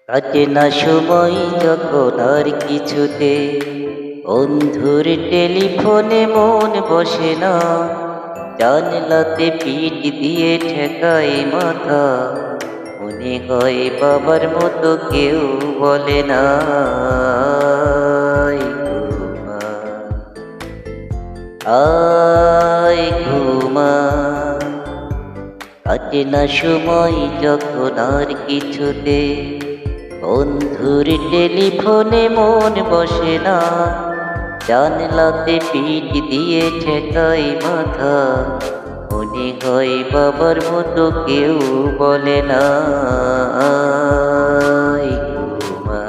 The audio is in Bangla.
কাটে না সময় যখন আর কিছুতে, বন্ধুর টেলিফোনে মন বসে না, জানলাতে পিঠ দিয়ে ঠেকাই মাথা, মনে হয় বাবার মতো কেউ বলে না, আয় ঘুমা, আয় ঘুমা। কাটে না সময় যখন আর কিছুতে, বন্ধুর টেলিফোনে মন বসে না, জানলাতে পিঠ দিয়ে ঠেকাই মাথা, মনে হয় বাবার মতো কেউ বলে না, আয় ঘুমা,